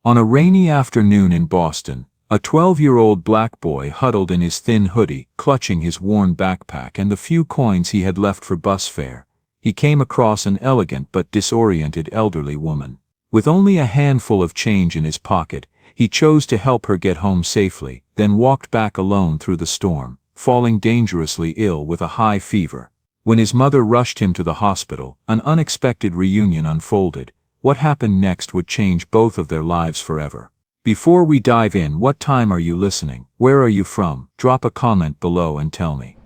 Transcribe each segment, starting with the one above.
On a rainy afternoon in Boston, a 12-year-old black boy huddled in his thin hoodie, clutching his worn backpack and the few coins he had left for bus fare. He came across an elegant but disoriented elderly woman. With only a handful of change in his pocket, he chose to help her get home safely, then walked back alone through the storm, falling dangerously ill with a high fever. When his mother rushed him to the hospital, an unexpected reunion unfolded. What happened next would change both of their lives forever. Before we dive in, what time are you listening? Where are you from? Drop a comment below and tell me.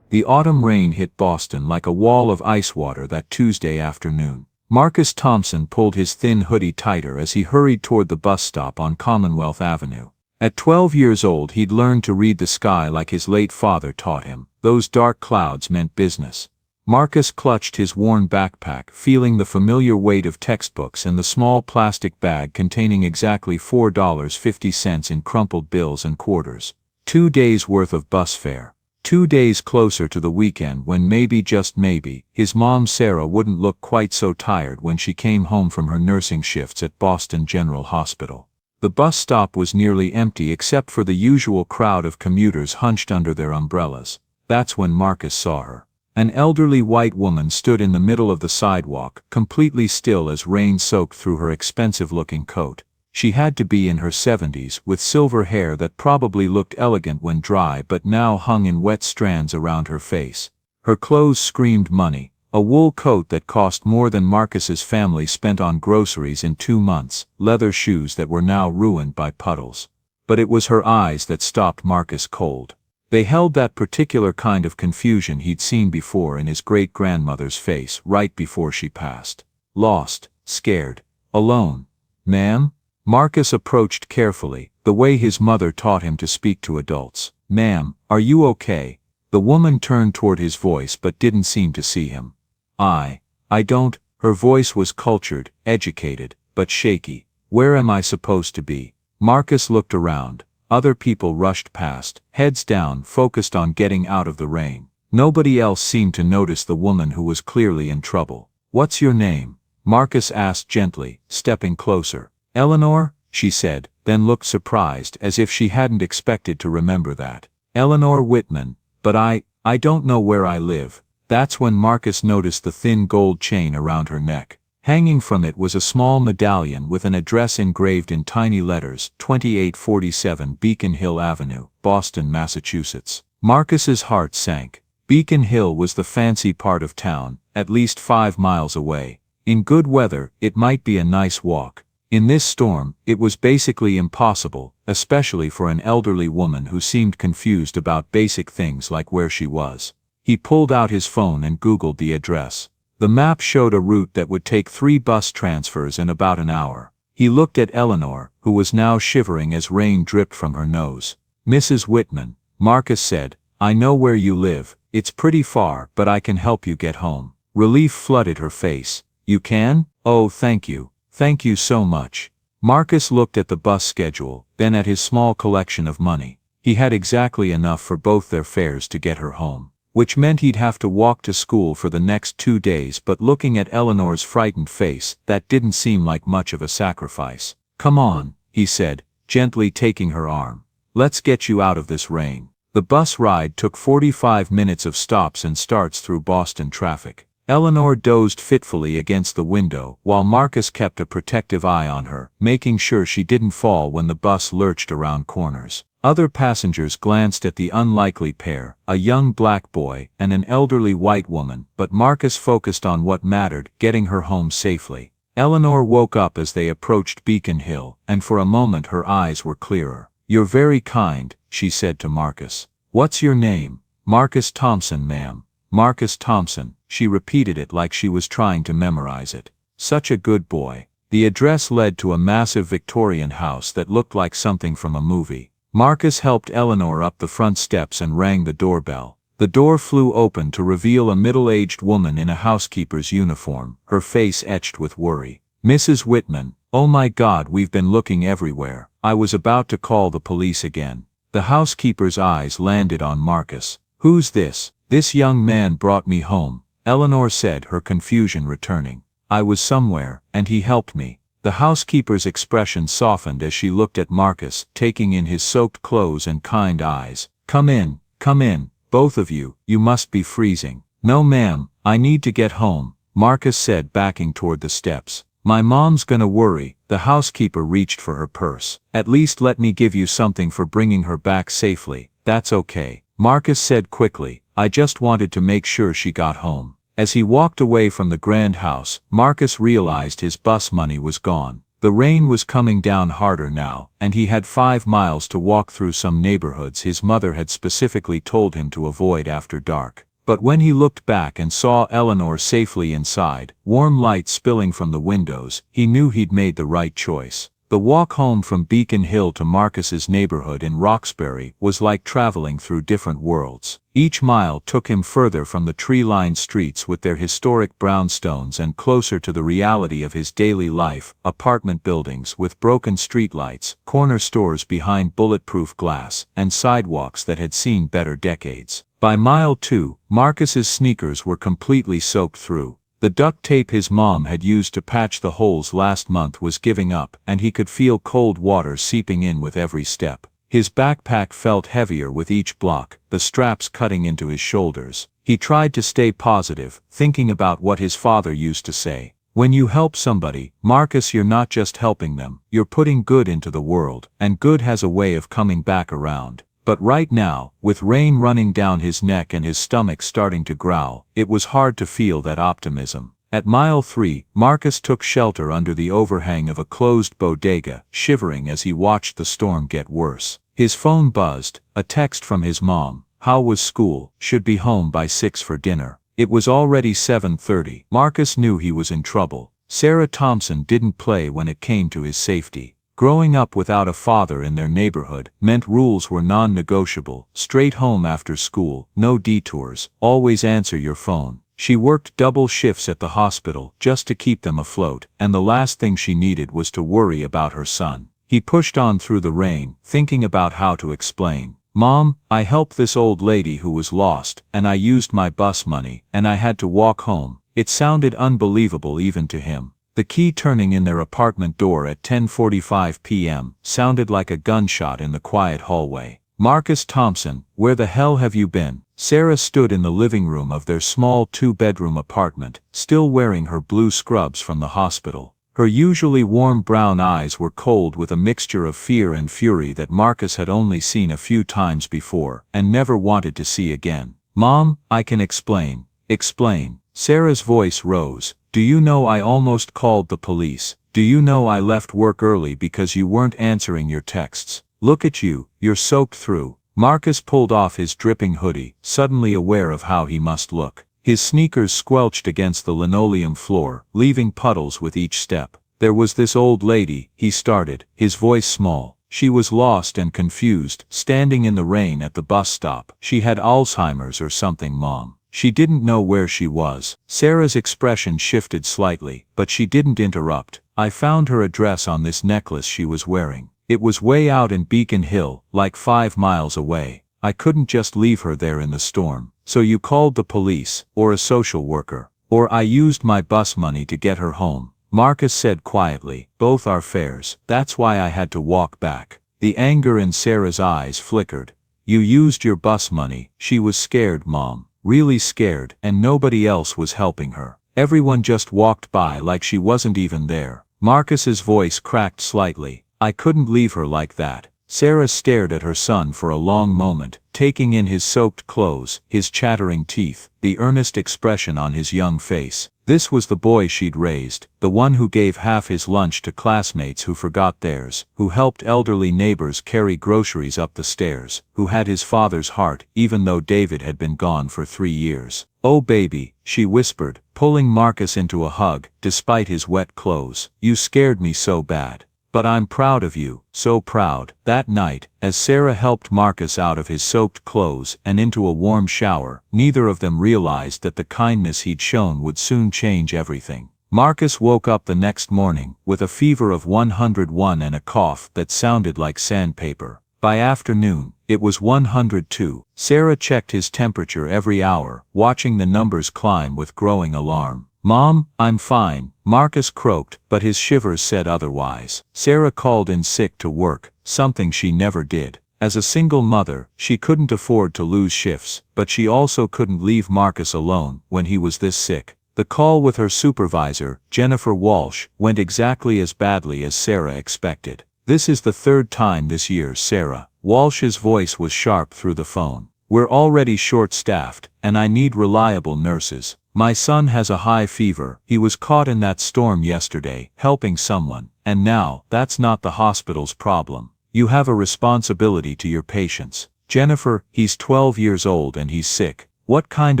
The autumn rain hit Boston like a wall of ice water that Tuesday afternoon. Marcus Thompson pulled his thin hoodie tighter as he hurried toward the bus stop on Commonwealth Avenue. At 12 years old, he'd learned to read the sky like his late father taught him. Those dark clouds meant business. Marcus clutched his worn backpack, feeling the familiar weight of textbooks and the small plastic bag containing exactly $4.50 in crumpled bills and quarters. 2 days' worth of bus fare. 2 days closer to the weekend when maybe, just maybe, his mom Sarah wouldn't look quite so tired when she came home from her nursing shifts at Boston General Hospital. The bus stop was nearly empty except for the usual crowd of commuters hunched under their umbrellas. That's when Marcus saw her. An elderly white woman stood in the middle of the sidewalk, completely still as rain soaked through her expensive-looking coat. She had to be in her 70s, with silver hair that probably looked elegant when dry but now hung in wet strands around her face. Her clothes screamed money, a wool coat that cost more than Marcus's family spent on groceries in 2 months, leather shoes that were now ruined by puddles. But it was her eyes that stopped Marcus cold. They held that particular kind of confusion he'd seen before in his great-grandmother's face right before she passed. Lost, scared, alone. "Ma'am?" Marcus approached carefully, the way his mother taught him to speak to adults. "Ma'am, are you okay?" The woman turned toward his voice but didn't seem to see him. I don't." Her voice was cultured, educated, but shaky. "Where am I supposed to be?" Marcus looked around. Other people rushed past, heads down, focused on getting out of the rain. Nobody else seemed to notice the woman who was clearly in trouble. "What's your name?" Marcus asked gently, stepping closer. "Eleanor," she said, then looked surprised as if she hadn't expected to remember that. "Eleanor Whitman, but I don't know where I live." That's when Marcus noticed the thin gold chain around her neck. Hanging from it was a small medallion with an address engraved in tiny letters, 2847 Beacon Hill Avenue, Boston, Massachusetts. Marcus's heart sank. Beacon Hill was the fancy part of town, at least 5 miles away. In good weather, it might be a nice walk. In this storm, it was basically impossible, especially for an elderly woman who seemed confused about basic things like where she was. He pulled out his phone and Googled the address. The map showed a route that would take 3 bus transfers in about an hour. He looked at Eleanor, who was now shivering as rain dripped from her nose. "Mrs. Whitman," Marcus said, "I know where you live. It's pretty far, but I can help you get home." Relief flooded her face. "You can? Oh, thank you. Thank you so much." Marcus looked at the bus schedule, then at his small collection of money. He had exactly enough for both their fares to get her home, which meant he'd have to walk to school for the next 2 days. But looking at Eleanor's frightened face, that didn't seem like much of a sacrifice. "Come on," he said, gently taking her arm. "Let's get you out of this rain." The bus ride took 45 minutes of stops and starts through Boston traffic. Eleanor dozed fitfully against the window, while Marcus kept a protective eye on her, making sure she didn't fall when the bus lurched around corners. Other passengers glanced at the unlikely pair, a young black boy and an elderly white woman, but Marcus focused on what mattered, getting her home safely. Eleanor woke up as they approached Beacon Hill, and for a moment her eyes were clearer. "You're very kind," she said to Marcus. "What's your name?" "Marcus Thompson, ma'am." "Marcus Thompson," she repeated it like she was trying to memorize it. "Such a good boy." The address led to a massive Victorian house that looked like something from a movie. Marcus helped Eleanor up the front steps and rang the doorbell. The door flew open to reveal a middle-aged woman in a housekeeper's uniform, her face etched with worry. "Mrs. Whitman, oh my God, we've been looking everywhere. I was about to call the police again." The housekeeper's eyes landed on Marcus. "Who's this?" "This young man brought me home," Eleanor said, her confusion returning. "I was somewhere, and he helped me." The housekeeper's expression softened as she looked at Marcus, taking in his soaked clothes and kind eyes. Come in, both of you, you must be freezing. No ma'am, I need to get home, Marcus said, backing toward the steps. My mom's gonna worry. The housekeeper reached for her purse. At least let me give you something for bringing her back safely. That's okay, Marcus said quickly. I just wanted to make sure she got home. As he walked away from the grand house, Marcus realized his bus money was gone. The rain was coming down harder now, and he had 5 miles to walk through some neighborhoods his mother had specifically told him to avoid after dark. But when he looked back and saw Eleanor safely inside, warm light spilling from the windows, he knew he'd made the right choice. The walk home from Beacon Hill to Marcus's neighborhood in Roxbury was like traveling through different worlds. Each mile took him further from the tree-lined streets with their historic brownstones and closer to the reality of his daily life: apartment buildings with broken streetlights, corner stores behind bulletproof glass, and sidewalks that had seen better decades. By mile 2, Marcus's sneakers were completely soaked through. The duct tape his mom had used to patch the holes last month was giving up, and he could feel cold water seeping in with every step. His backpack felt heavier with each block, the straps cutting into his shoulders. He tried to stay positive, thinking about what his father used to say. When you help somebody, Marcus, you're not just helping them, you're putting good into the world, and good has a way of coming back around. But right now, with rain running down his neck and his stomach starting to growl, it was hard to feel that optimism. At mile 3, Marcus took shelter under the overhang of a closed bodega, shivering as he watched the storm get worse. His phone buzzed, a text from his mom. How was school? Should be home by 6 for dinner. It was already 7:30. Marcus knew he was in trouble. Sarah Thompson didn't play when it came to his safety. Growing up without a father in their neighborhood meant rules were non-negotiable: straight home after school, no detours, always answer your phone. She worked double shifts at the hospital just to keep them afloat, and the last thing she needed was to worry about her son. He pushed on through the rain, thinking about how to explain. Mom, I helped this old lady who was lost, and I used my bus money, and I had to walk home. It sounded unbelievable even to him. The key turning in their apartment door at 10:45 p.m. sounded like a gunshot in the quiet hallway. Marcus Thompson, where the hell have you been? Sarah stood in the living room of their small 2-bedroom apartment, still wearing her blue scrubs from the hospital. Her usually warm brown eyes were cold with a mixture of fear and fury that Marcus had only seen a few times before, and never wanted to see again. Mom, I can explain. Explain. Sarah's voice rose. Do you know I almost called the police? Do you know I left work early because you weren't answering your texts? Look at you, you're soaked through. Marcus pulled off his dripping hoodie, suddenly aware of how he must look. His sneakers squelched against the linoleum floor, leaving puddles with each step. There was this old lady, he started, his voice small. She was lost and confused, standing in the rain at the bus stop. She had Alzheimer's or something, Mom. She didn't know where she was. Sarah's expression shifted slightly, but she didn't interrupt. I found her address on this necklace she was wearing. It was way out in Beacon Hill, like 5 miles away. I couldn't just leave her there in the storm. So you called the police, or a social worker, or I used my bus money to get her home, Marcus said quietly. Both are fares. That's why I had to walk back. The anger in Sarah's eyes flickered. You used your bus money. She was scared, Mom. Really scared, and nobody else was helping her. Everyone just walked by like she wasn't even there. Marcus's voice cracked slightly. I couldn't leave her like that. Sarah stared at her son for a long moment, taking in his soaked clothes, his chattering teeth, the earnest expression on his young face. This was the boy she'd raised, the one who gave half his lunch to classmates who forgot theirs, who helped elderly neighbors carry groceries up the stairs, who had his father's heart even though David had been gone for 3 years. Oh baby, she whispered, pulling Marcus into a hug, despite his wet clothes. You scared me so bad. But I'm proud of you, so proud. That night, as Sarah helped Marcus out of his soaked clothes and into a warm shower, neither of them realized that the kindness he'd shown would soon change everything. Marcus woke up the next morning, with a fever of 101 and a cough that sounded like sandpaper. By afternoon, it was 102. Sarah checked his temperature every hour, watching the numbers climb with growing alarm. "Mom, I'm fine," Marcus croaked, but his shivers said otherwise. Sarah called in sick to work, something she never did. As a single mother, she couldn't afford to lose shifts, but she also couldn't leave Marcus alone when he was this sick. The call with her supervisor, Jennifer Walsh, went exactly as badly as Sarah expected. "This is the third time this year, Sarah." Walsh's voice was sharp through the phone. "We're already short-staffed, and I need reliable nurses. My son has a high fever. He was caught in that storm yesterday, helping someone, and now, that's not the hospital's problem. You have a responsibility to your patients. Jennifer, he's 12 years old and he's sick. What kind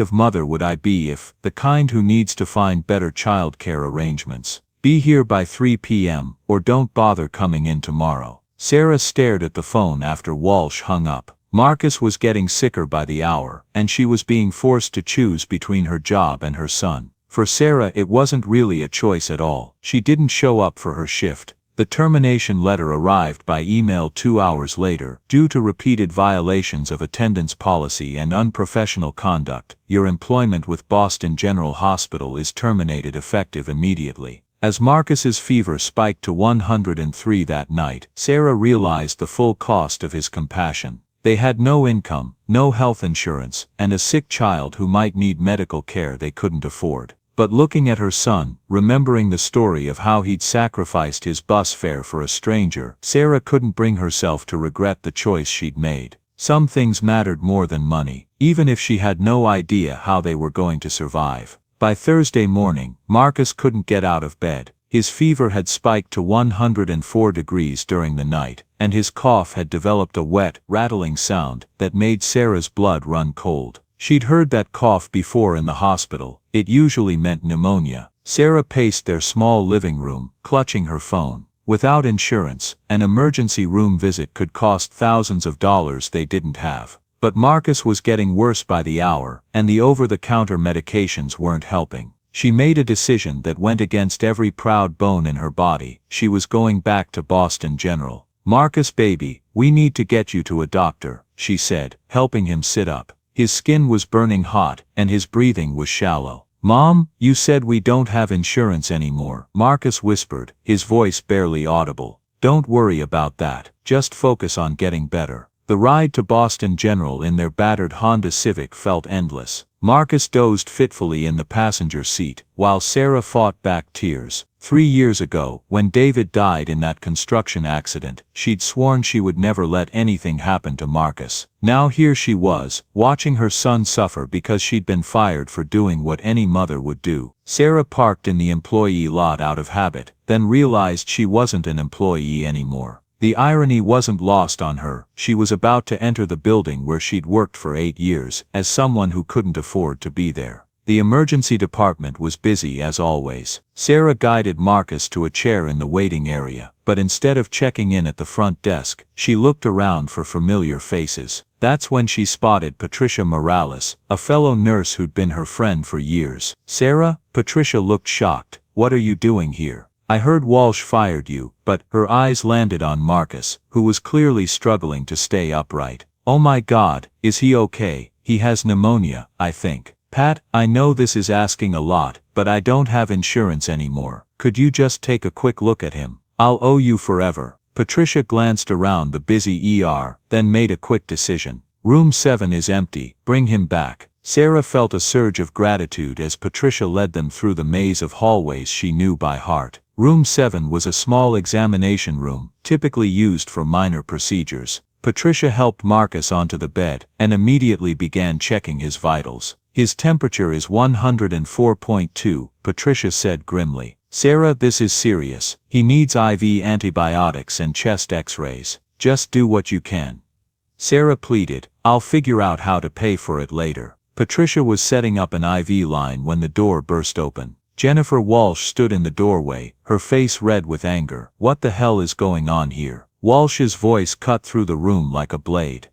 of mother would I be if, the kind who needs to find better childcare arrangements. Be here by 3 p.m., or don't bother coming in tomorrow." Sarah stared at the phone after Walsh hung up. Marcus was getting sicker by the hour, and she was being forced to choose between her job and her son. For Sarah, it wasn't really a choice at all. She didn't show up for her shift. The termination letter arrived by email 2 hours later. "Due to repeated violations of attendance policy and unprofessional conduct, your employment with Boston General Hospital is terminated effective immediately." As Marcus's fever spiked to 103 that night, Sarah realized the full cost of his compassion. They had no income, no health insurance, and a sick child who might need medical care they couldn't afford. But looking at her son, remembering the story of how he'd sacrificed his bus fare for a stranger, Sarah couldn't bring herself to regret the choice she'd made. Some things mattered more than money, even if she had no idea how they were going to survive. By Thursday morning, Marcus couldn't get out of bed. His fever had spiked to 104 degrees during the night, and his cough had developed a wet, rattling sound that made Sarah's blood run cold. She'd heard that cough before in the hospital. It usually meant pneumonia. Sarah paced their small living room, clutching her phone. Without insurance, an emergency room visit could cost thousands of dollars they didn't have. But Marcus was getting worse by the hour, and the over-the-counter medications weren't helping. She made a decision that went against every proud bone in her body. She was going back to Boston General. "Marcus, baby, we need to get you to a doctor," she said, helping him sit up. His skin was burning hot, and his breathing was shallow. "Mom, you said we don't have insurance anymore," Marcus whispered, his voice barely audible. "Don't worry about that. Just focus on getting better." The ride to Boston General in their battered Honda Civic felt endless. Marcus dozed fitfully in the passenger seat, while Sarah fought back tears. 3 years ago, when David died in that construction accident, she'd sworn she would never let anything happen to Marcus. Now here she was, watching her son suffer because she'd been fired for doing what any mother would do. Sarah parked in the employee lot out of habit, then realized she wasn't an employee anymore. The irony wasn't lost on her. She was about to enter the building where she'd worked for 8 years, as someone who couldn't afford to be there. The emergency department was busy as always. Sarah guided Marcus to a chair in the waiting area, but instead of checking in at the front desk, she looked around for familiar faces. That's when she spotted Patricia Morales, a fellow nurse who'd been her friend for years. "Sarah?" Patricia looked shocked. "What are you doing here? I heard Walsh fired you," but her eyes landed on Marcus, who was clearly struggling to stay upright. "Oh my God, is he okay? He has pneumonia, I think." "Pat, I know this is asking a lot, but I don't have insurance anymore. Could you just take a quick look at him? I'll owe you forever." Patricia glanced around the busy ER, then made a quick decision. "Room 7 is empty, bring him back." Sarah felt a surge of gratitude as Patricia led them through the maze of hallways she knew by heart. Room 7 was a small examination room, typically used for minor procedures. Patricia helped Marcus onto the bed, and immediately began checking his vitals. "His temperature is 104.2, Patricia said grimly. "Sarah, this is serious. He needs IV antibiotics and chest x-rays. Just do what you can." Sarah pleaded, "I'll figure out how to pay for it later." Patricia was setting up an IV line when the door burst open. Jennifer Walsh stood in the doorway, her face red with anger. "What the hell is going on here?" Walsh's voice cut through the room like a blade.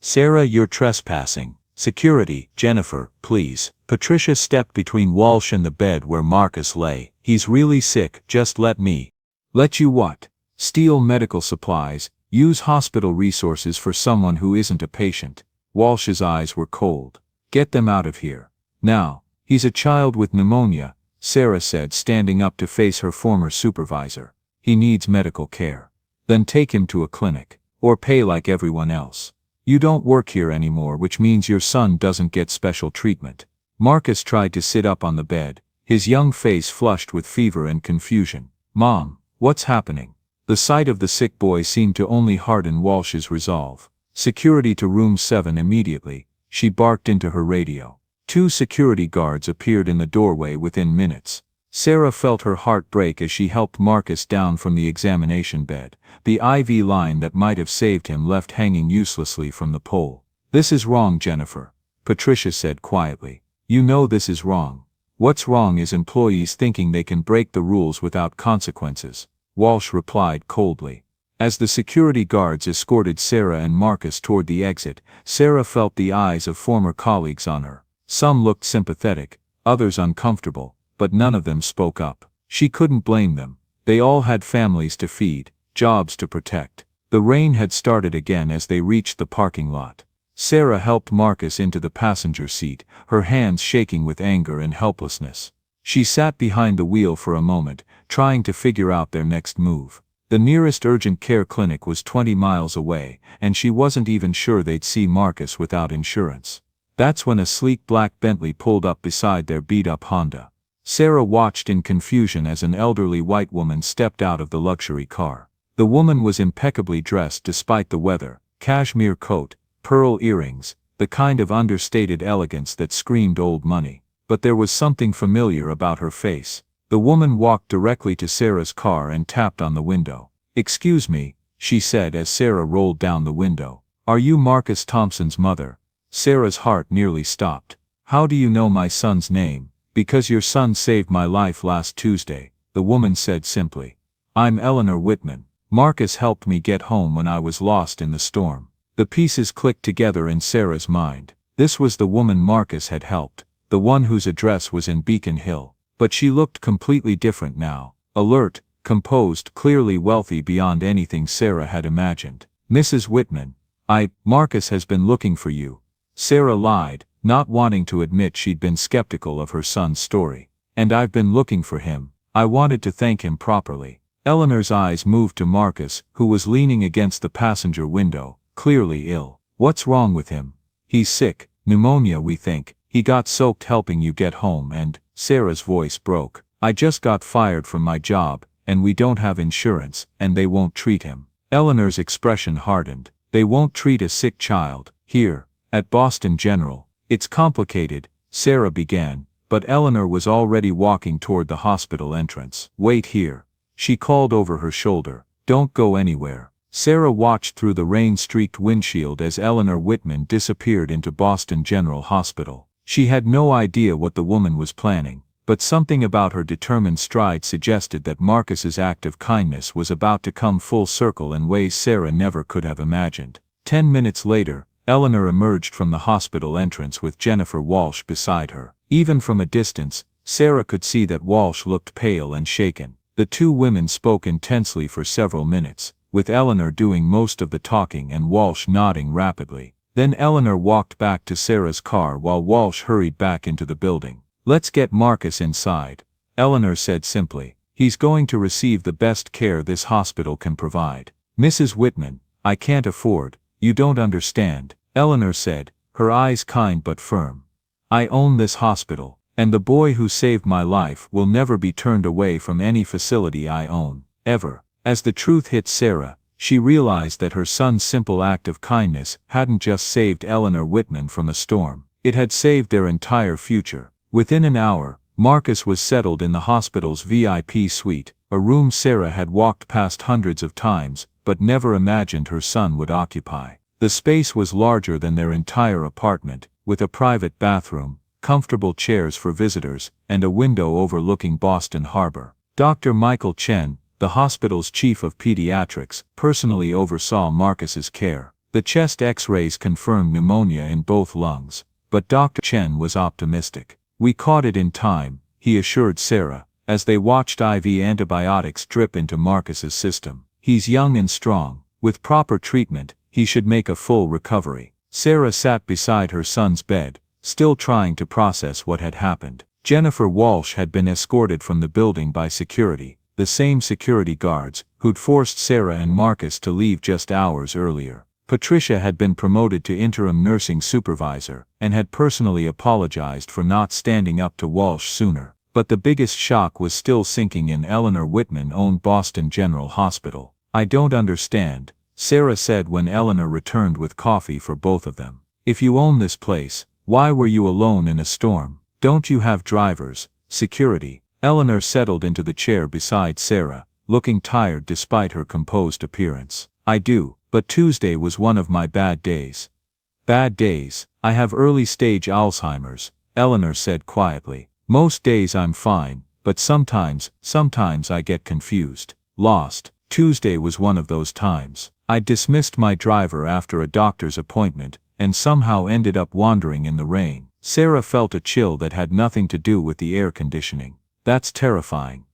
"Sarah, you're trespassing. Security, Jennifer, please." Patricia stepped between Walsh and the bed where Marcus lay. "He's really sick, just let me." "Let you what? Steal medical supplies, use hospital resources for someone who isn't a patient?" Walsh's eyes were cold. "Get them out of here. Now. He's a child with pneumonia. Sarah said, standing up to face her former supervisor. He needs medical care. Then take him to a clinic. Or pay like everyone else. You don't work here anymore, which means your son doesn't get special treatment. Marcus tried to sit up on the bed, his young face flushed with fever and confusion. Mom, what's happening? The sight of the sick boy seemed to only harden Walsh's resolve. Security to room 7 immediately, she barked into her radio. 2 security guards appeared in the doorway within minutes. Sarah felt her heart break as she helped Marcus down from the examination bed, the IV line that might have saved him left hanging uselessly from the pole. This is wrong, Jennifer, Patricia said quietly. You know this is wrong. What's wrong is employees thinking they can break the rules without consequences, Walsh replied coldly. As the security guards escorted Sarah and Marcus toward the exit, Sarah felt the eyes of former colleagues on her. Some looked sympathetic, others uncomfortable, but none of them spoke up. She couldn't blame them. They all had families to feed, jobs to protect. The rain had started again as they reached the parking lot. Sarah helped Marcus into the passenger seat, her hands shaking with anger and helplessness. She sat behind the wheel for a moment, trying to figure out their next move. The nearest urgent care clinic was 20 miles away, and she wasn't even sure they'd see Marcus without insurance. That's when a sleek black Bentley pulled up beside their beat-up Honda. Sarah watched in confusion as an elderly white woman stepped out of the luxury car. The woman was impeccably dressed despite the weather, cashmere coat, pearl earrings, the kind of understated elegance that screamed old money. But there was something familiar about her face. The woman walked directly to Sarah's car and tapped on the window. "Excuse me," she said as Sarah rolled down the window. "Are you Marcus Thompson's mother?" Sarah's heart nearly stopped. "How do you know my son's name?" "Because your son saved my life last Tuesday," the woman said simply. "I'm Eleanor Whitman. Marcus helped me get home when I was lost in the storm." The pieces clicked together in Sarah's mind. This was the woman Marcus had helped, the one whose address was in Beacon Hill. But she looked completely different now. Alert, composed, clearly wealthy beyond anything Sarah had imagined. "Mrs. Whitman, Marcus has been looking for you." Sarah lied, not wanting to admit she'd been skeptical of her son's story. "And I've been looking for him. I wanted to thank him properly." Eleanor's eyes moved to Marcus, who was leaning against the passenger window, clearly ill. "What's wrong with him?" "He's sick, pneumonia we think. He got soaked helping you get home and," Sarah's voice broke, "I just got fired from my job, and we don't have insurance, and they won't treat him." Eleanor's expression hardened. "They won't treat a sick child, here, at Boston General." "It's complicated," Sarah began, but Eleanor was already walking toward the hospital entrance. "Wait here," she called over her shoulder. "Don't go anywhere." Sarah watched through the rain-streaked windshield as Eleanor Whitman disappeared into Boston General Hospital. She had no idea what the woman was planning, but something about her determined stride suggested that Marcus's act of kindness was about to come full circle in ways Sarah never could have imagined. 10 minutes later, Eleanor emerged from the hospital entrance with Jennifer Walsh beside her. Even from a distance, Sarah could see that Walsh looked pale and shaken. The two women spoke intensely for several minutes, with Eleanor doing most of the talking and Walsh nodding rapidly. Then Eleanor walked back to Sarah's car while Walsh hurried back into the building. "Let's get Marcus inside," Eleanor said simply. "He's going to receive the best care this hospital can provide." "Mrs. Whitman, I can't afford, you don't understand," Eleanor said, her eyes kind but firm. "I own this hospital, and the boy who saved my life will never be turned away from any facility I own, ever." As the truth hit Sarah, she realized that her son's simple act of kindness hadn't just saved Eleanor Whitman from a storm, it had saved their entire future. Within an hour, Marcus was settled in the hospital's VIP suite, a room Sarah had walked past hundreds of times, but never imagined her son would occupy. The space was larger than their entire apartment, with a private bathroom, comfortable chairs for visitors, and a window overlooking Boston Harbor. Dr. Michael Chen, the hospital's chief of pediatrics, personally oversaw Marcus's care. The chest X-rays confirmed pneumonia in both lungs, but Dr. Chen was optimistic. "We caught it in time," he assured Sarah, as they watched IV antibiotics drip into Marcus's system. "He's young and strong. With proper treatment, he should make a full recovery." Sarah sat beside her son's bed, still trying to process what had happened. Jennifer Walsh had been escorted from the building by security, the same security guards who'd forced Sarah and Marcus to leave just hours earlier. Patricia had been promoted to interim nursing supervisor and had personally apologized for not standing up to Walsh sooner. But the biggest shock was still sinking in. Eleanor Whitman owned Boston General Hospital. "I don't understand," Sarah said when Eleanor returned with coffee for both of them. "If you own this place, why were you alone in a storm? Don't you have drivers, security?" Eleanor settled into the chair beside Sarah, looking tired despite her composed appearance. "I do, but Tuesday was one of my bad days." "Bad days? I have early-stage Alzheimer's," Eleanor said quietly. "Most days I'm fine, but sometimes I get confused, lost. Tuesday was one of those times. I dismissed my driver after a doctor's appointment, and somehow ended up wandering in the rain." Sarah felt a chill that had nothing to do with the air conditioning. "That's terrifying."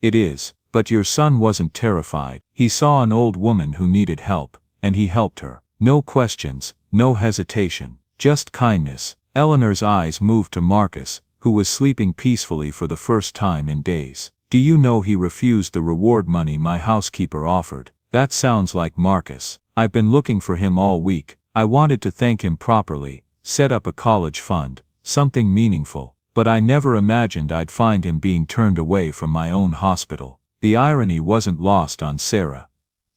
"It is, but your son wasn't terrified. He saw an old woman who needed help, and he helped her. No questions, no hesitation, just kindness." Eleanor's eyes moved to Marcus, who was sleeping peacefully for the first time in days. "Do you know he refused the reward money my housekeeper offered?" "That sounds like Marcus. I've been looking for him all week. I wanted to thank him properly, set up a college fund, something meaningful, but I never imagined I'd find him being turned away from my own hospital." The irony wasn't lost on Sarah.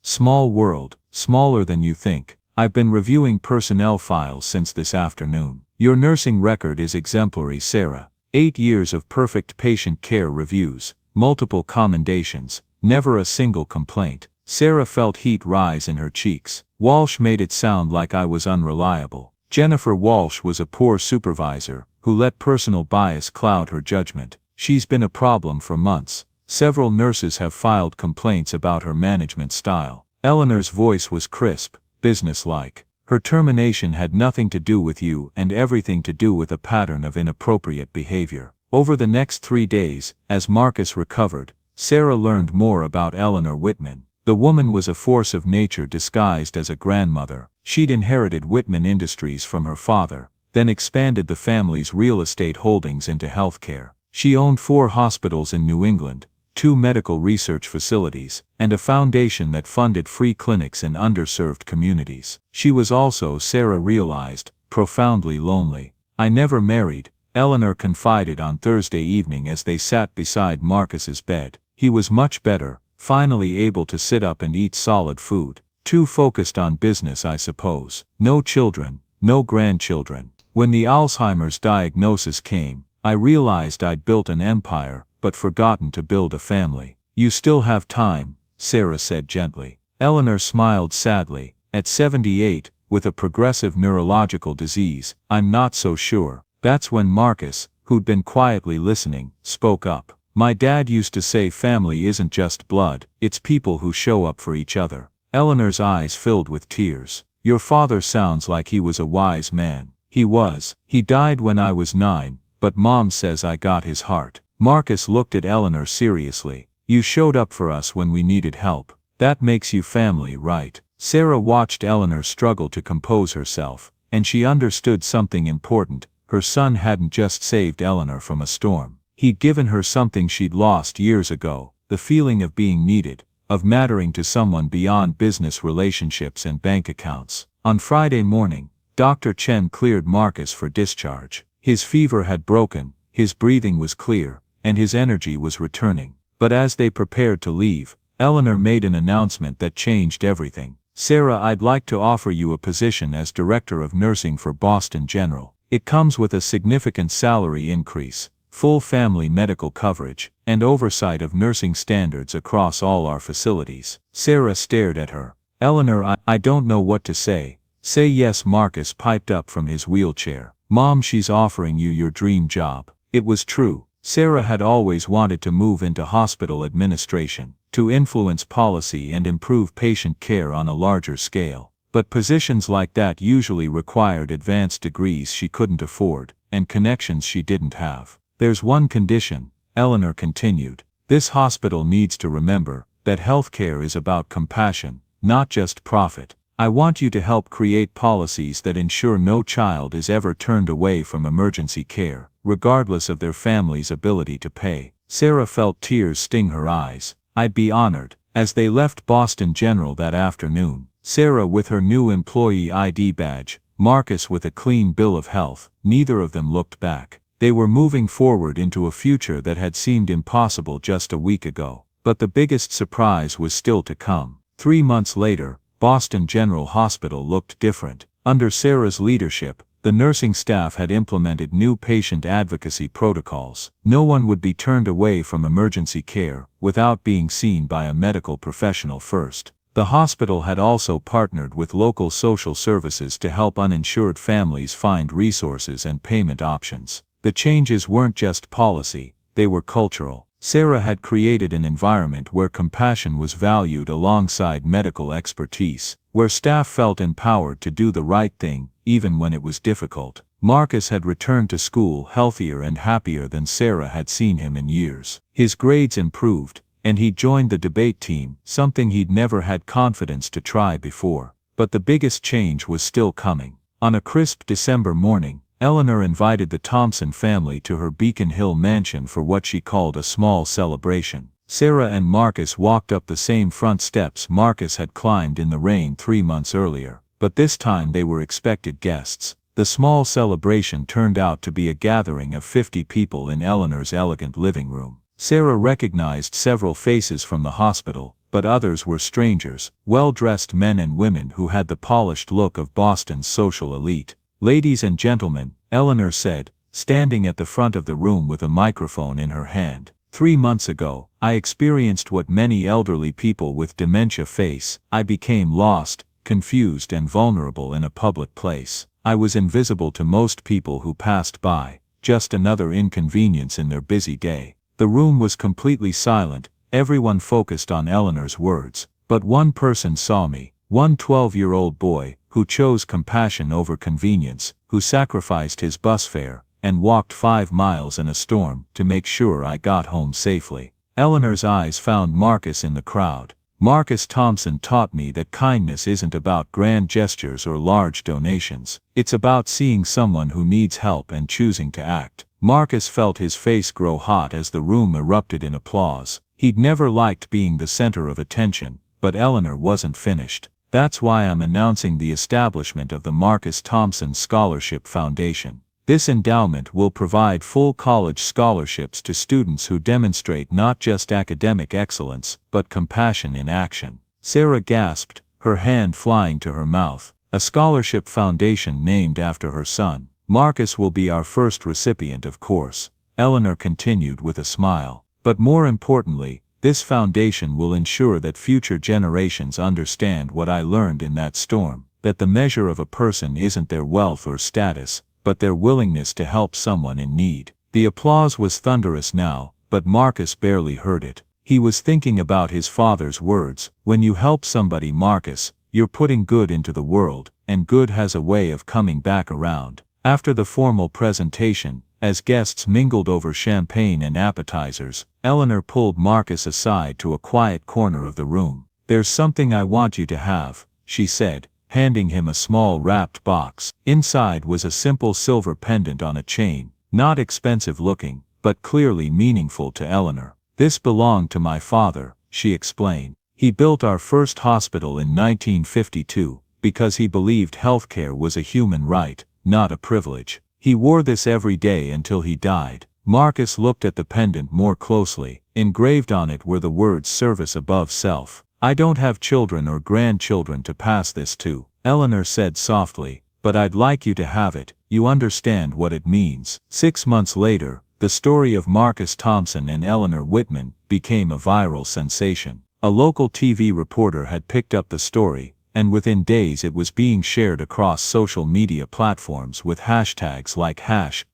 "Small world, smaller than you think. I've been reviewing personnel files since this afternoon. Your nursing record is exemplary, Sarah. 8 years of perfect patient care reviews, multiple commendations, never a single complaint." Sarah felt heat rise in her cheeks. "Walsh made it sound like I was unreliable." Jennifer Walsh was a poor supervisor who let personal bias cloud her judgment. "She's been a problem for months. Several nurses have filed complaints about her management style." Eleanor's voice was crisp, businesslike. "Her termination had nothing to do with you and everything to do with a pattern of inappropriate behavior." Over the next 3 days, as Marcus recovered, Sarah learned more about Eleanor Whitman. The woman was a force of nature disguised as a grandmother. She'd inherited Whitman Industries from her father, then expanded the family's real estate holdings into healthcare. She owned 4 hospitals in New England, 2 medical research facilities, and a foundation that funded free clinics in underserved communities. She was also, Sarah realized, profoundly lonely. "I never married," Eleanor confided on Thursday evening as they sat beside Marcus's bed. "He was much better, finally able to sit up and eat solid food. Too focused on business, I suppose. No children, no grandchildren. When the Alzheimer's diagnosis came, I realized I'd built an empire, but forgotten to build a family." "You still have time," Sarah said gently. Eleanor smiled sadly. "At 78, with a progressive neurological disease, I'm not so sure." That's when Marcus, who'd been quietly listening, spoke up. "My dad used to say family isn't just blood, it's people who show up for each other." Eleanor's eyes filled with tears. "Your father sounds like he was a wise man." "He was. He died when I was 9, but Mom says I got his heart." Marcus looked at Eleanor seriously. "You showed up for us when we needed help. That makes you family, right?" Sarah watched Eleanor struggle to compose herself, and she understood something important. Her son hadn't just saved Eleanor from a storm. He'd given her something she'd lost years ago, the feeling of being needed, of mattering to someone beyond business relationships and bank accounts. On Friday morning, Dr. Chen cleared Marcus for discharge. His fever had broken, his breathing was clear, and his energy was returning. But as they prepared to leave, Eleanor made an announcement that changed everything. "Sarah, I'd like to offer you a position as Director of Nursing for Boston General. It comes with a significant salary increase, full family medical coverage, and oversight of nursing standards across all our facilities." Sarah stared at her. "Eleanor, I don't know what to say." "Say yes," Marcus piped up from his wheelchair. "Mom, she's offering you your dream job." It was true. Sarah had always wanted to move into hospital administration, to influence policy and improve patient care on a larger scale. But positions like that usually required advanced degrees she couldn't afford, and connections she didn't have. "There's one condition," Eleanor continued. "This hospital needs to remember that healthcare is about compassion, not just profit. I want you to help create policies that ensure no child is ever turned away from emergency care, regardless of their family's ability to pay. Sarah felt tears sting her eyes. "I'd be honored." As they left Boston General that afternoon, Sarah with her new employee ID badge, Marcus with a clean bill of health, neither of them looked back. They were moving forward into a future that had seemed impossible just a week ago. But the biggest surprise was still to come. 3 months later, Boston General Hospital looked different. Under Sarah's leadership, the nursing staff had implemented new patient advocacy protocols. No one would be turned away from emergency care without being seen by a medical professional first. The hospital had also partnered with local social services to help uninsured families find resources and payment options. The changes weren't just policy, they were cultural. Sarah had created an environment where compassion was valued alongside medical expertise, where staff felt empowered to do the right thing, even when it was difficult. Marcus had returned to school healthier and happier than Sarah had seen him in years. His grades improved, and he joined the debate team, something he'd never had confidence to try before. But the biggest change was still coming. On a crisp December morning, Eleanor invited the Thompson family to her Beacon Hill mansion for what she called a small celebration. Sarah and Marcus walked up the same front steps Marcus had climbed in the rain 3 months earlier, but this time they were expected guests. The small celebration turned out to be a gathering of 50 people in Eleanor's elegant living room. Sarah recognized several faces from the hospital, but others were strangers, well-dressed men and women who had the polished look of Boston's social elite. "Ladies and gentlemen," Eleanor said, standing at the front of the room with a microphone in her hand. 3 months ago, I experienced what many elderly people with dementia face. I became lost, confused and vulnerable in a public place. I was invisible to most people who passed by, just another inconvenience in their busy day. The room was completely silent, everyone focused on Eleanor's words. But one person saw me, one 12-year-old boy, who chose compassion over convenience, who sacrificed his bus fare, and walked 5 miles in a storm to make sure I got home safely. Eleanor's eyes found Marcus in the crowd. Marcus Thompson taught me that kindness isn't about grand gestures or large donations. It's about seeing someone who needs help and choosing to act. Marcus felt his face grow hot as the room erupted in applause. He'd never liked being the center of attention, but Eleanor wasn't finished. "That's why I'm announcing the establishment of the Marcus Thompson Scholarship Foundation. This endowment will provide full college scholarships to students who demonstrate not just academic excellence, but compassion in action." Sarah gasped, her hand flying to her mouth. "A scholarship foundation named after her son. Marcus will be our first recipient, of course," Eleanor continued with a smile. "But more importantly, this foundation will ensure that future generations understand what I learned in that storm, that the measure of a person isn't their wealth or status, but their willingness to help someone in need." The applause was thunderous now, but Marcus barely heard it. He was thinking about his father's words, "When you help somebody, Marcus, you're putting good into the world, and good has a way of coming back around." After the formal presentation, as guests mingled over champagne and appetizers, Eleanor pulled Marcus aside to a quiet corner of the room. "There's something I want you to have," she said, handing him a small wrapped box. Inside was a simple silver pendant on a chain, not expensive looking, but clearly meaningful to Eleanor. "This belonged to my father," she explained. "He built our first hospital in 1952, because he believed healthcare was a human right, not a privilege. He wore this every day until he died." Marcus looked at the pendant more closely. Engraved on it were the words "service above self." "I don't have children or grandchildren to pass this to," Eleanor said softly, "but I'd like you to have it. You understand what it means." 6 months later, the story of Marcus Thompson and Eleanor Whitman became a viral sensation. A local TV reporter had picked up the story, and within days it was being shared across social media platforms with hashtags like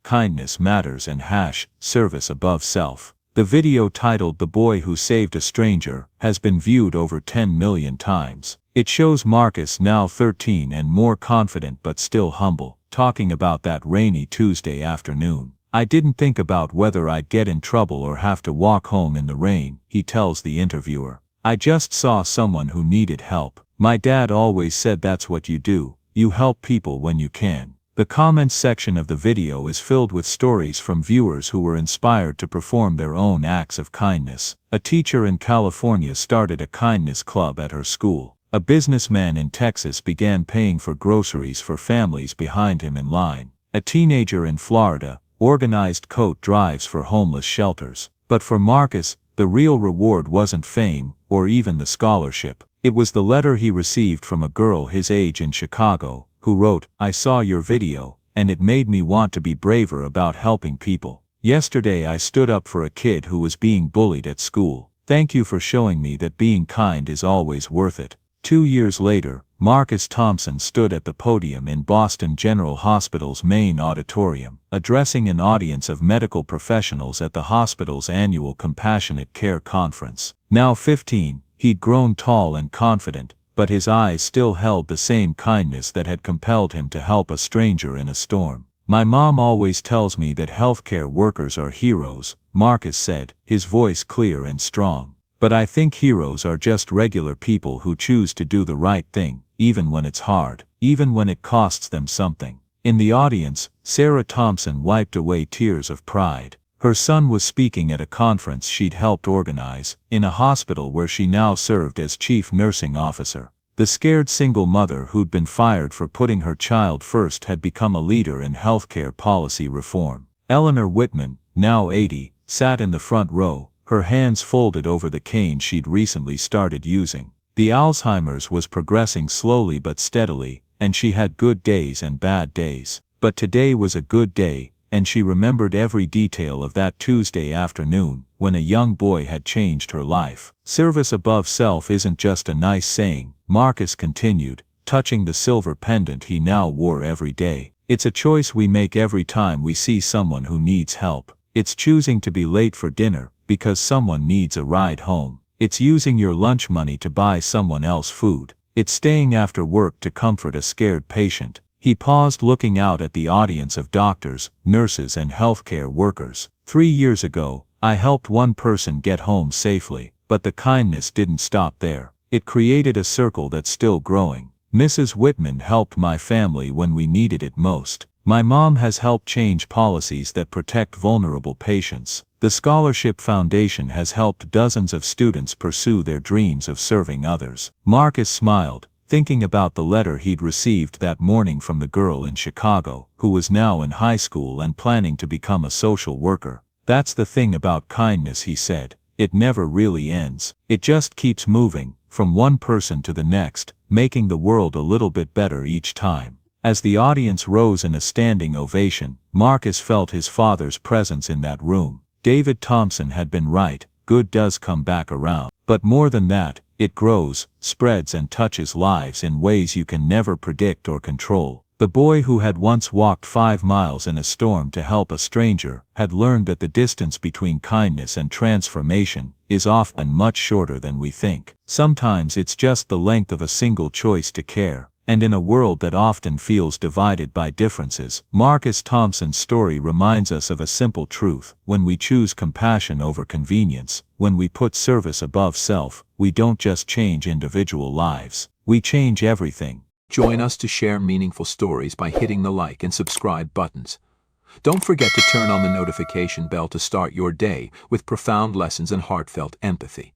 #KindnessMatters and #ServiceAboveSelf. The video, titled "The Boy Who Saved a Stranger," has been viewed over 10 million times. It shows Marcus, now 13 and more confident but still humble, talking about that rainy Tuesday afternoon. "I didn't think about whether I'd get in trouble or have to walk home in the rain," he tells the interviewer. "I just saw someone who needed help. My dad always said that's what you do, you help people when you can." The The comments section of the video is filled with stories from viewers who were inspired to perform their own acts of kindness. A teacher in California started a kindness club at her school. A businessman in Texas began paying for groceries for families behind him in line. A teenager in Florida organized coat drives for homeless shelters. But for Marcus, the real reward wasn't fame or even the scholarship. It was the letter he received from a girl his age in Chicago, who wrote, "I saw your video, and it made me want to be braver about helping people. Yesterday I stood up for a kid who was being bullied at school. Thank you for showing me that being kind is always worth it." 2 years later, Marcus Thompson stood at the podium in Boston General Hospital's main auditorium, addressing an audience of medical professionals at the hospital's annual Compassionate Care Conference. Now 15, he'd grown tall and confident, but his eyes still held the same kindness that had compelled him to help a stranger in a storm. "My mom always tells me that healthcare workers are heroes," Marcus said, his voice clear and strong. "But I think heroes are just regular people who choose to do the right thing, even when it's hard, even when it costs them something." In the audience, Sarah Thompson wiped away tears of pride. Her son was speaking at a conference she'd helped organize, in a hospital where she now served as chief nursing officer. The scared single mother who'd been fired for putting her child first had become a leader in healthcare policy reform. Eleanor Whitman, now 80, sat in the front row, her hands folded over the cane she'd recently started using. The Alzheimer's was progressing slowly but steadily, and she had good days and bad days. But today was a good day, and she remembered every detail of that Tuesday afternoon, when a young boy had changed her life. "Service above self isn't just a nice saying," Marcus continued, touching the silver pendant he now wore every day. "It's a choice we make every time we see someone who needs help. It's choosing to be late for dinner, because someone needs a ride home. It's using your lunch money to buy someone else food. It's staying after work to comfort a scared patient." He paused, looking out at the audience of doctors, nurses and healthcare workers. 3 years ago, I helped one person get home safely, but the kindness didn't stop there. It created a circle that's still growing. Mrs. Whitman helped my family when we needed it most. My mom has helped change policies that protect vulnerable patients. The Scholarship Foundation has helped dozens of students pursue their dreams of serving others. Marcus smiled, thinking about the letter he'd received that morning from the girl in Chicago, who was now in high school and planning to become a social worker. "That's the thing about kindness," he said. "It never really ends. It just keeps moving, from one person to the next, making the world a little bit better each time." As the audience rose in a standing ovation, Marcus felt his father's presence in that room. David Thompson had been right, good does come back around. But more than that, it grows, spreads and touches lives in ways you can never predict or control. The boy who had once walked 5 miles in a storm to help a stranger had learned that the distance between kindness and transformation is often much shorter than we think. Sometimes it's just the length of a single choice to care. And in a world that often feels divided by differences, Marcus Thompson's story reminds us of a simple truth. When we choose compassion over convenience, when we put service above self, we don't just change individual lives, we change everything. Join us to share meaningful stories by hitting the like and subscribe buttons. Don't forget to turn on the notification bell to start your day with profound lessons and heartfelt empathy.